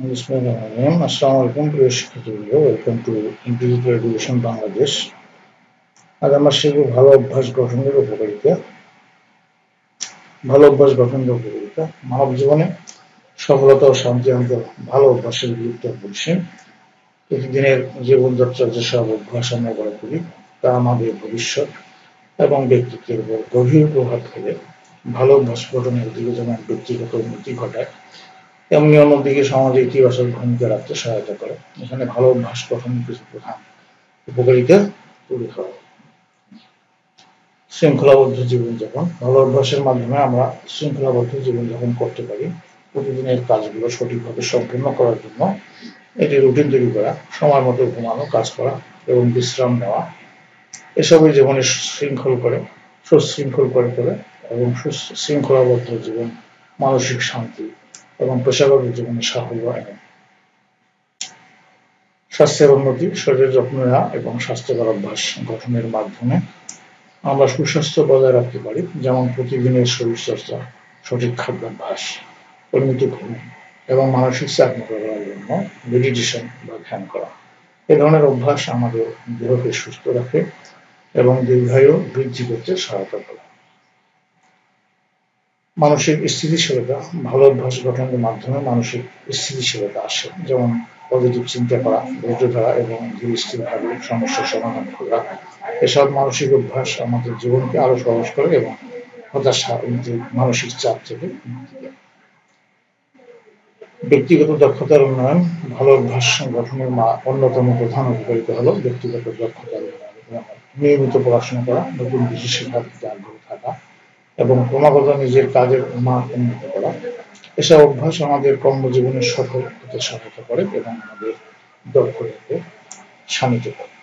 Bismillahirrahmanirrahim. Assalamu alaikum প্রিয় শিক্ষার্থীবৃন্দ, welcome to digital education Bangladesh. আজ আমরা শিখব ভালো অভ্যাস গঠনের উপকারিতা। ভালো অভ্যাস গঠনের উপকারিতা মানব জীবনে সফলতা ও শান্তি আনতে ভালো অভ্যাসের গুরুত্ব অপরিসীম। প্রতিদিনের জীবনযাত্রার যেসব অভ্যাস আমরা গড়ে তুলি তা আমাদের ভবিষ্যৎ এবং ব্যক্তিত্বের উপর গভীর প্রভাব ফেলে। ভালো অভ্যাস গঠনের দিকে যেমন ব্যক্তিগত উন্নতি ঘটায়, তেমনি অন্যদিকে সমাজে ইতিবাচক ভূমিকা রাখতে সহায়তা করে। এখানে ভালো অভ্যাস গঠনের কিছু প্রধান উপকারিতা তুলে ধরা। শৃঙ্খলাবদ্ধ জীবনযাপন। ভালো অভ্যাসের মাধ্যমে আমরা শৃঙ্খলাবদ্ধ জীবনযাপন করতে পারি। প্রতিদিনের কাজগুলো সঠিকভাবে সম্পূর্ণ করার জন্য এটি রুটিন তৈরি করা, সময় মতো ঘুমানো, কাজ করা এবং বিশ্রাম নেওয়া এসবই জীবনে সুশৃঙ্খল করে তোলে এবং শৃঙ্খলাবদ্ধ জীবন মানসিক শান্তি এবং পেশাগত জীবনে সাফল্য আনে। স্বাস্থ্যের উন্নতি। শরীরের যত্ন নেওয়া এবং স্বাস্থ্যকর অভ্যাস গঠনের মাধ্যমে আমরা সুস্বাস্থ্য বজায় রাখতে পারি, যেমন প্রতিদিনের শরীরচর্চা, সঠিক খাদ্যাভ্যাস, পরিমিত ঘুম এবং মানসিক চাপ মোকাবেলার জন্য মেডিটেশন বা ধ্যান করা। এ ধরনের অভ্যাস আমাদের দেহকে সুস্থ রাখে এবং দীর্ঘায়ু বৃদ্ধি করতে সহায়তা করে। মানসিক স্থিতিশীলতা। ভালো অভ্যাস গঠনের মাধ্যমে মানসিক স্থিতিশীলতা আসে, যেমন পজিটিভ চিন্তা করা, ধৈর্য ধরা এবং ধীর স্থিরভাবে সমস্যার সমাধান করা। এসব মানসিক অভ্যাস আমাদের জীবনকে আরো সহজ করে এবং হতাশা, মানসিক চাপ থেকে মুক্তি দেয়। ব্যক্তিগত দক্ষতার উন্নয়ন। ভালো অভ্যাস গঠনের অন্যতম প্রধান উপকারিতা হল ব্যক্তিগত দক্ষতার উন্নয়ন। নিয়মিত পড়াশোনা করা, নতুন কিছু শেখার প্রতি আগ্রহ থাকা এবং ক্রমাগত নিজের কাজের মান উন্নত করা। এসব অভ্যাস আমাদের কর্মজীবনে সফল হতে সহায়তা করে এবং আমাদের দক্ষতাকে শানিত করে।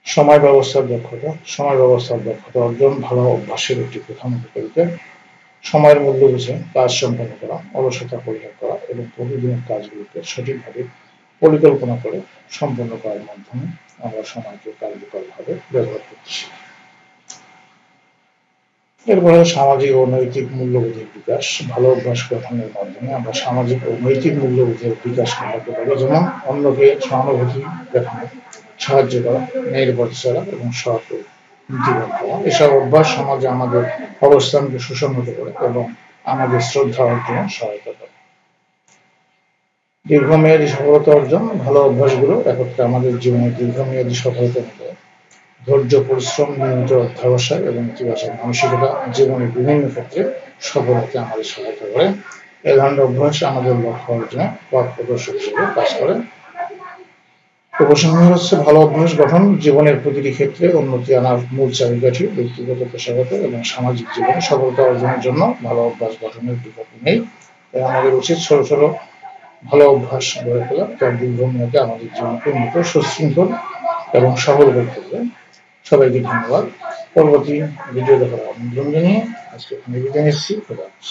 সময় ব্যবস্থার দক্ষতা। সময় ব্যবস্থার দক্ষতা অর্জন ভালো অভ্যাসের একটি প্রধান উপকারিতা। সময়ের মূল্য বুঝে কাজ সম্পন্ন করা, অলসতা পরিহার করা এবং প্রতিদিনের কাজগুলোকে সঠিকভাবে পরিকল্পনা করে সম্পন্ন করার মাধ্যমে আমরা সময়কে কার্যকরভাবে ব্যবহার করতে শিখি। এরপরে সামাজিক ও নৈতিক মূল্যবোধের বিকাশ। ভালো অভ্যাস গঠনের মাধ্যমে আমরা সামাজিক ও নৈতিক মূল্যবোধের বিকাশ ঘটাতে পারি, যেমন অন্যকে সহানুভূতি দেখানো, সাহায্য করা, ন্যায়ের পথে চলা এবং সৎ নীতিবান হওয়া। এসব অভ্যাস সমাজে আমাদের অবস্থানকে সুসংহত করে এবং আমাদের শ্রদ্ধা অর্জনে সহায়তা করে। দীর্ঘমেয়াদী সফলতা অর্জন। ভালো অভ্যাসগুলো একত্রে আমাদের জীবনে দীর্ঘমেয়াদী সফলতা নিতে ধৈর্য, পরিশ্রম, নিয়মিত অধ্যবসায় এবং ইতিবাচক মানসিকতা জীবনের বিভিন্ন ক্ষেত্রে সফল হতে আমাদের সহায়তা করে। এ ধরনের অভ্যাস আমাদের লক্ষ্য অর্জনে পথ প্রদর্শক হিসেবে কাজ করে। উপসংহার হচ্ছে, ভালো অভ্যাস গঠন জীবনের প্রতিটি ক্ষেত্রে উন্নতি আনার মূল চাবিকাঠি। ব্যক্তিগত, পেশাগত এবং সামাজিক জীবনে সফলতা অর্জনের জন্য ভালো অভ্যাস গঠনের বিকল্প নেই। তাই আমাদের উচিত ছোট ছোট ভালো অভ্যাস গড়ে তোলা, তার দীর্ঘমেয়াদে আমাদের জীবনকে উন্নত, সুশৃঙ্খল এবং সফল করতে হবে। সবাইকে ধন্যবাদ। পরবর্তী ভিডিও দেখার আমন্ত্রণ জানিয়ে আজকে এখানে বিদায় নিচ্ছি। খোদা হাফেজ।